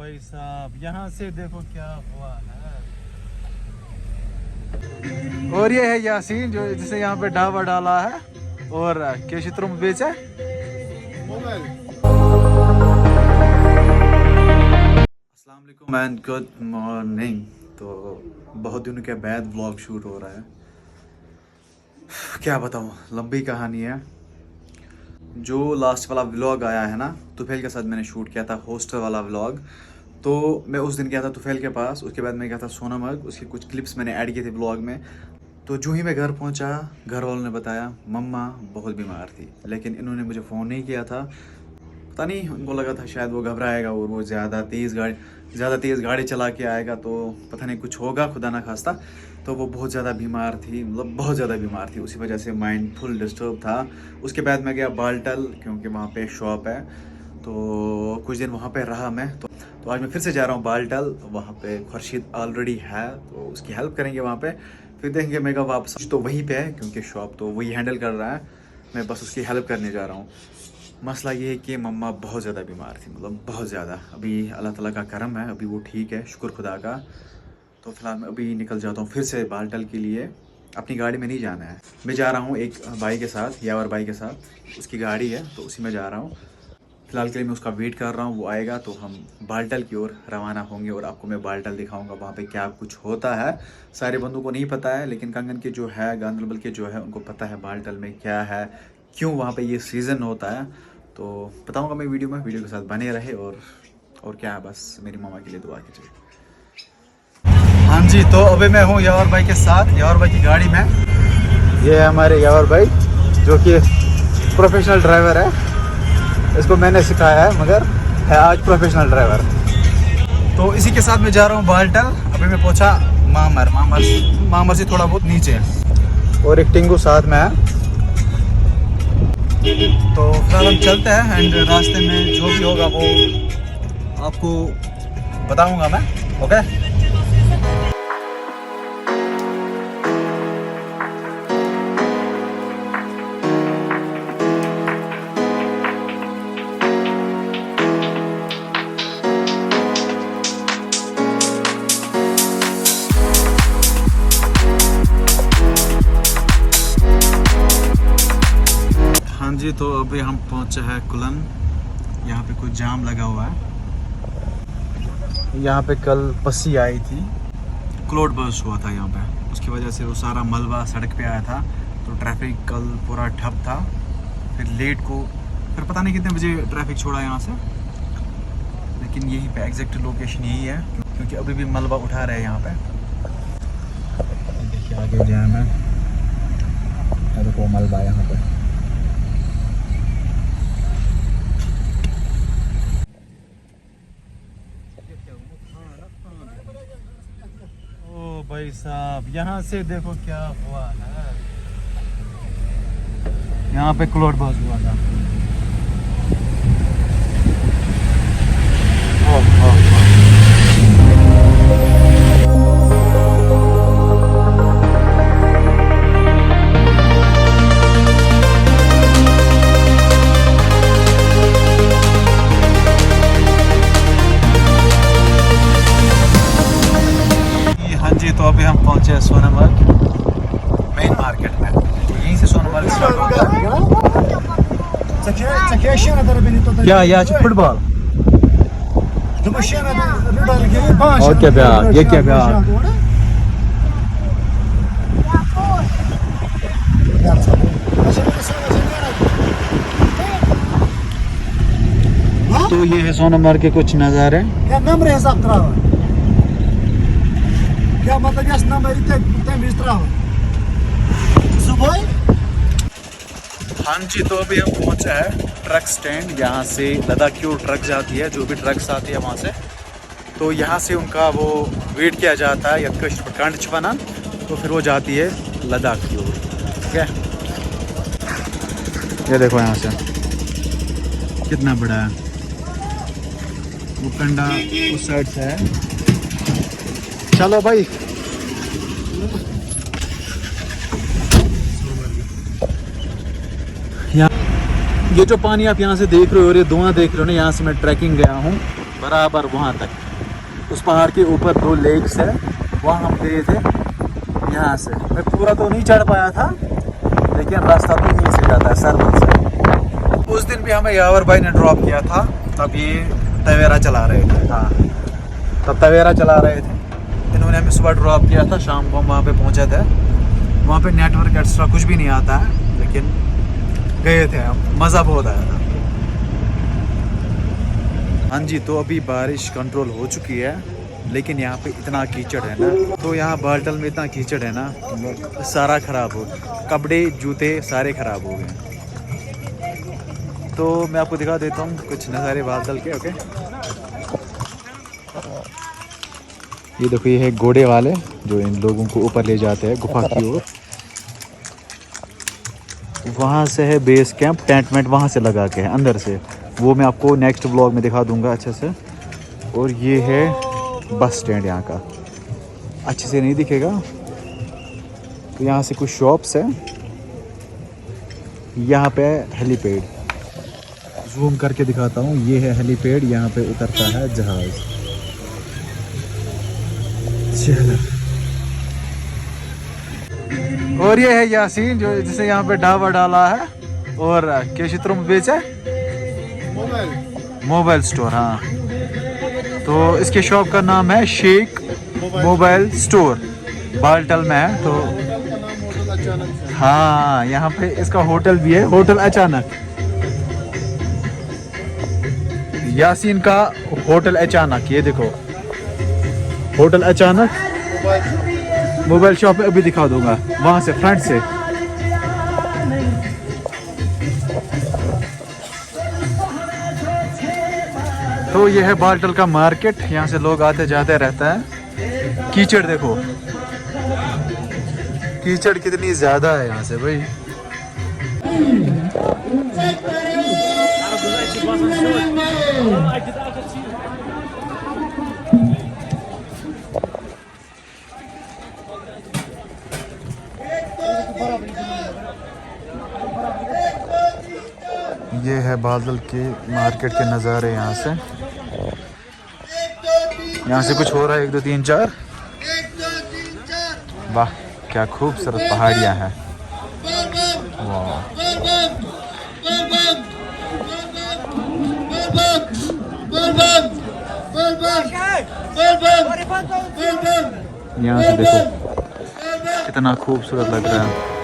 भाई साहब, यहाँ से देखो क्या हुआ है। और ये है यासीन जो जिसे यहाँ पे ढाबा डाला है और केशित्र में बेचा है। अस्सलाम वालेकुम एंड गुड मॉर्निंग। तो बहुत दिनों के बाद व्लॉग शूट हो रहा है। क्या बताऊँ, लंबी कहानी है। जो लास्ट वाला व्लॉग आया है ना, तुफेल के साथ मैंने शूट किया था हॉस्टल वाला व्लॉग। तो मैं उस दिन गया था तुफेल के पास, उसके बाद मैं गया था सोनामर्ग। उसकी कुछ क्लिप्स मैंने ऐड किए थे व्लॉग में। तो जो ही मैं घर पहुंचा, घर वालों ने बताया मम्मा बहुत बीमार थी, लेकिन इन्होंने मुझे फ़ोन नहीं किया था। पता नहीं, उनको लगा था शायद वो घबराएगा और वो ज़्यादा तेज़ गाड़ी चला के आएगा तो पता नहीं कुछ होगा, खुदा ना खास्ता। तो वो बहुत ज़्यादा बीमार थी, मतलब बहुत ज़्यादा बीमार थी। उसी वजह से माइंड फुल डिस्टर्ब था। उसके बाद मैं गया बालटल, क्योंकि वहाँ पे शॉप है। तो कुछ दिन वहाँ पे रहा मैं। तो आज मैं फिर से जा रहा हूँ बालटल। वहाँ पे खुर्शीद ऑलरेडी है, तो उसकी हेल्प करेंगे वहाँ पे। फिर देखेंगे मेगा वापस तो वहीं पे है, क्योंकि शॉप तो वही हैंडल कर रहा है, मैं बस उसकी हेल्प करने जा रहा हूँ। मसला ये है कि मम्मा बहुत ज़्यादा बीमार थी, मतलब बहुत ज़्यादा। अभी अल्लाह ताला का करम है, अभी वो ठीक है, शुक्र खुदा का। तो फिलहाल मैं अभी निकल जाता हूँ फिर से बालटल के लिए। अपनी गाड़ी में नहीं जाना है, मैं जा रहा हूँ एक भाई के साथ, यावर भाई के साथ। उसकी गाड़ी है तो उसी में जा रहा हूँ। फिलहाल के लिए मैं उसका वेट कर रहा हूँ, वो आएगा तो हम बालटल की ओर रवाना होंगे और आपको मैं बालटल दिखाऊंगा वहाँ पे क्या कुछ होता है। सारे बंदों को नहीं पता है, लेकिन कंगन के जो है, गांधरबल के जो है, उनको पता है बालटल में क्या है, क्यों वहाँ पे ये सीज़न होता है। तो बताऊँगा मैं वीडियो में, वीडियो के साथ बने रहे। और क्या है, बस मेरी मामा के लिए दुआ कीजिए। हाँ जी, तो अभी मैं हूँ यावर भाई के साथ, यावर भाई की गाड़ी में। ये है हमारे यावर भाई जो कि प्रोफेशनल ड्राइवर है। इसको मैंने सिखाया है, मगर है आज प्रोफेशनल ड्राइवर। तो इसी के साथ मैं जा रहा हूँ बालटल। अभी मैं पहुँचा मामर से थोड़ा बहुत नीचे, और एक टिंगू साथ में है। तो फिलहाल हम चलते हैं एंड रास्ते में जो भी होगा वो आपको बताऊँगा मैं। ओके। हाँ जी, तो अभी हम पहुँचे हैं कुलन। यहाँ पे कुछ जाम लगा हुआ है। यहाँ पे कल पस्सी आई थी, क्लाउड बर्स्ट हुआ था यहाँ पे, उसकी वजह से वो सारा मलबा सड़क पे आया था। तो ट्रैफिक कल पूरा ठप था। फिर पता नहीं कितने बजे ट्रैफिक छोड़ा यहाँ से, लेकिन यहीं पे एग्जैक्ट लोकेशन यही है, क्योंकि अभी भी मलबा उठा रहे हैं यहाँ पे। देखिए आगे जाम है, देखो मलबा यहाँ पे। भाई साहब, यहाँ से देखो क्या हुआ है। यहाँ पे क्लाउड बर्स्ट हुआ था। तो अभी हम पहुंचे हैं सोनामर्ग मेन मार्केट में। यहीं से सोनामर्ग स्टार्ट होगा। क्या फुटबॉल और क्या प्यार, ये क्या प्यार। तो ये है सोनामर्ग के कुछ नज़ारे। क्या मतलब हाँ जी, तो अभी हम पहुंचे हैं ट्रक स्टैंड। यहाँ से लद्दाख की ओर ट्रक जाती है, जो भी ट्रक्स आती है वहाँ से। तो यहाँ से उनका वो वेट किया जाता है यत्कश प्रकांड छपाना, तो फिर वो जाती है लद्दाख की ओर। ठीक है, ये देखो यहाँ से कितना बड़ा है। वो कंडा उस साइड से है। चलो भाई, ये जो पानी आप यहाँ से देख रहे हो और ये धुआं देख रहे हो ना, यहाँ से मैं ट्रैकिंग गया हूँ बराबर वहाँ तक। उस पहाड़ के ऊपर 2 लेक्स है, वहाँ हम गए थे। यहाँ से मैं पूरा तो नहीं चढ़ पाया था, लेकिन रास्ता तो यहीं से जाता है सरबत से। उस दिन भी हमें यावर भाई ने ड्रॉप किया था, तब ये तवेरा चला रहे थे। हाँ, तब तवेरा चला रहे थे। इन्होंने हमें सुबह ड्रॉप किया था, शाम को हम वहाँ पे पहुँचे थे। वहाँ पे नेटवर्क एक्स्ट्रा कुछ भी नहीं आता है, लेकिन गए थे हम, मज़ा बहुत आया था। हाँ जी, तो अभी बारिश कंट्रोल हो चुकी है, लेकिन यहाँ पे इतना कीचड़ है ना, तो यहाँ बाल्टल में इतना कीचड़ है ना, सारा ख़राब हो, कपड़े जूते सारे ख़राब हो गए। तो मैं आपको दिखा देता हूँ कुछ नज़ारे बाल्टल के। ओके, ये देखो, ये है घोड़े वाले जो इन लोगों को ऊपर ले जाते हैं गुफा की ओर। वहाँ से है बेस कैंप, टेंट वेंट वहाँ से लगा के है अंदर से, वो मैं आपको नेक्स्ट व्लॉग में दिखा दूंगा अच्छे से। और ये है बस स्टैंड यहाँ का, अच्छे से नहीं दिखेगा। तो यहाँ से कुछ शॉप्स है, यहाँ पे हेलीपैड, जूम करके दिखाता हूँ। ये है हेलीपैड, यहाँ पे उतरता है जहाज। चलो, और ये है यासीन जो जिसे यहाँ पे ढाबा डाला है, और केशित्र में बेचा मोबाइल स्टोर। हाँ, तो इसके शॉप का नाम है शेख मोबाइल स्टोर, बाल्टल में है। तो हाँ, यहाँ पे इसका होटल भी है, होटल अचानक, यासीन का होटल अचानक। ये देखो, होटल अचानक मोबाइल शॉप अभी दिखा दूंगा वहां से फ्रंट से। तो ये है बाल्टल का मार्केट, यहाँ से लोग आते जाते रहता है। कीचड़ देखो, कीचड़ कितनी ज्यादा है यहाँ से भाई। ये है बादल के मार्केट के नज़ारे। यहाँ से कुछ हो रहा है। 1 2 3 4। वाह, क्या खूबसूरत पहाड़ियाँ हैं। वाह, यहाँ से देखो कितना खूबसूरत लग रहा है।